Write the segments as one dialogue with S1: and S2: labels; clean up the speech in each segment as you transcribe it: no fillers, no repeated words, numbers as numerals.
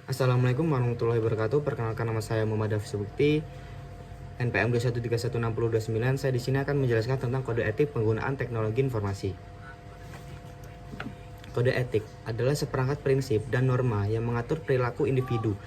S1: Assalamualaikum warahmatullahi wabarakatuh. Perkenalkan, nama saya Muhammad Hafiz Bukti, NPM 213160229. Saya di sini akan menjelaskan tentang kode etik penggunaan teknologi informasi. Kode etik adalah seperangkat prinsip dan norma yang mengatur perilaku individu,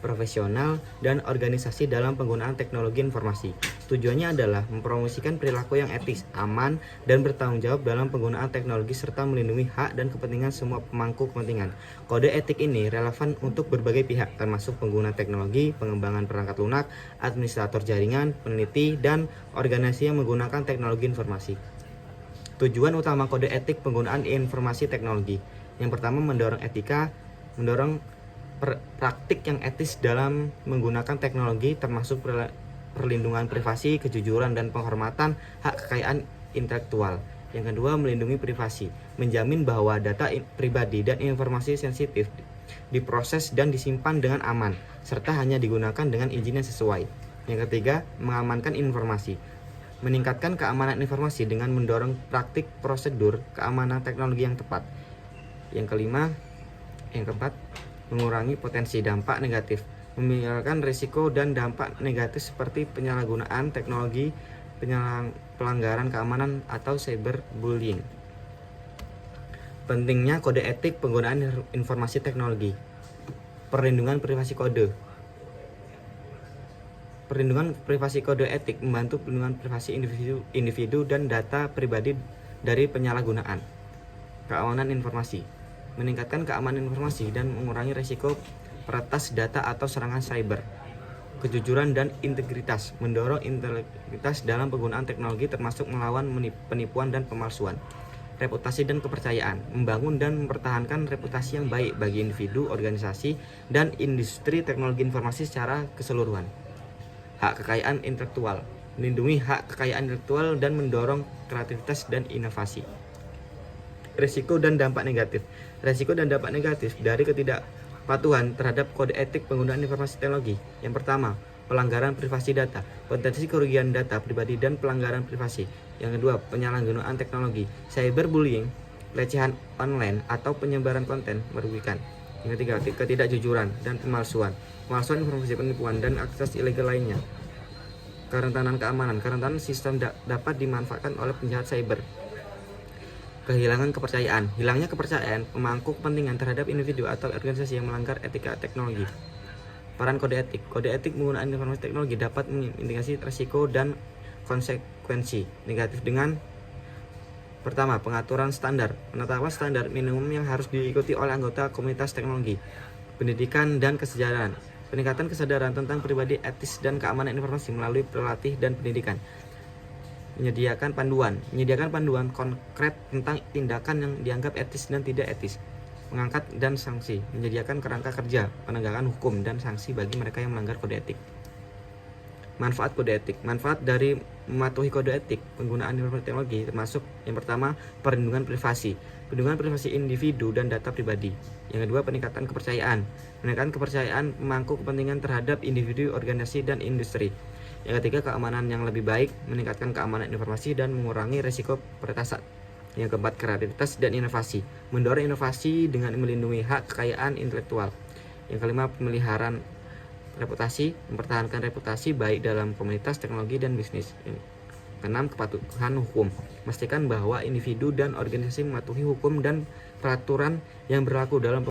S1: profesional, dan organisasi dalam penggunaan teknologi informasi. Tujuannya adalah mempromosikan perilaku yang etis, aman, dan bertanggung jawab dalam penggunaan teknologi serta melindungi hak dan kepentingan semua pemangku kepentingan. Kode etik ini relevan untuk berbagai pihak, termasuk pengguna teknologi, pengembangan perangkat lunak, administrator jaringan, peneliti, dan organisasi yang menggunakan teknologi informasi. Tujuan utama kode etik penggunaan informasi teknologi. Yang pertama, mendorong etika, mendorong praktik yang etis dalam menggunakan teknologi, termasuk perlindungan privasi, kejujuran, dan penghormatan hak kekayaan intelektual. Yang kedua, melindungi privasi, menjamin bahwa data pribadi dan informasi sensitif diproses dan disimpan dengan aman, serta hanya digunakan dengan izin yang sesuai. Yang ketiga, mengamankan informasi, meningkatkan keamanan informasi dengan mendorong praktik prosedur keamanan teknologi yang tepat. Yang keempat, mengurangi potensi dampak negatif, meminimalkan risiko dan dampak negatif seperti penyalahgunaan teknologi, pelanggaran keamanan, atau cyberbullying. Pentingnya kode etik penggunaan informasi teknologi. Perlindungan privasi kode. Perlindungan privasi kode etik membantu perlindungan privasi individu dan data pribadi dari penyalahgunaan. Keamanan informasi, meningkatkan keamanan informasi dan mengurangi risiko peretas data atau serangan cyber. Kejujuran dan integritas, mendorong integritas dalam penggunaan teknologi termasuk melawan penipuan dan pemalsuan. Reputasi dan kepercayaan, membangun dan mempertahankan reputasi yang baik bagi individu, organisasi, dan industri teknologi informasi secara keseluruhan. Hak kekayaan intelektual, melindungi hak kekayaan intelektual dan mendorong kreativitas dan inovasi. Risiko dan dampak negatif. Risiko dan dampak negatif dari ketidakpatuhan terhadap kode etik penggunaan informasi teknologi. Yang pertama, pelanggaran privasi data, potensi kerugian data pribadi dan pelanggaran privasi. Yang kedua, penyalahgunaan teknologi, cyberbullying, pelecehan online atau penyebaran konten merugikan. Yang ketiga, ketidakjujuran dan pemalsuan informasi, penipuan, dan akses ilegal lainnya. Kerentanan keamanan, kerentanan sistem dapat dimanfaatkan oleh penjahat cyber. Kehilangan kepercayaan, hilangnya kepercayaan pemangku kepentingan terhadap individu atau organisasi yang melanggar etika teknologi. Peran kode etik. Kode etik penggunaan informasi teknologi dapat memitigasi risiko dan konsekuensi negatif dengan: pertama, pengaturan standar, penetapan standar minimum yang harus diikuti oleh anggota komunitas teknologi. Pendidikan dan kesejahteraan, peningkatan kesadaran tentang pribadi etis dan keamanan informasi melalui pelatih dan pendidikan. Menyediakan panduan konkret tentang tindakan yang dianggap etis dan tidak etis. Mengangkat dan sanksi, menyediakan kerangka kerja, penegakan hukum, dan sanksi bagi mereka yang melanggar kode etik. Manfaat kode etik. Manfaat dari mematuhi kode etik penggunaan informasi teknologi termasuk: yang pertama, perlindungan privasi, perlindungan privasi individu dan data pribadi. Yang kedua, peningkatan kepercayaan, kepercayaan pemangku kepentingan terhadap individu, organisasi, dan industri. Yang ketiga, keamanan yang lebih baik, meningkatkan keamanan informasi dan mengurangi risiko peretasan. Yang keempat, kreativitas dan inovasi, mendorong inovasi dengan melindungi hak kekayaan intelektual. Yang kelima, pemeliharaan reputasi, mempertahankan reputasi baik dalam komunitas teknologi dan bisnis. Keenam, kepatuhan hukum, memastikan bahwa individu dan organisasi mematuhi hukum dan peraturan yang berlaku dalam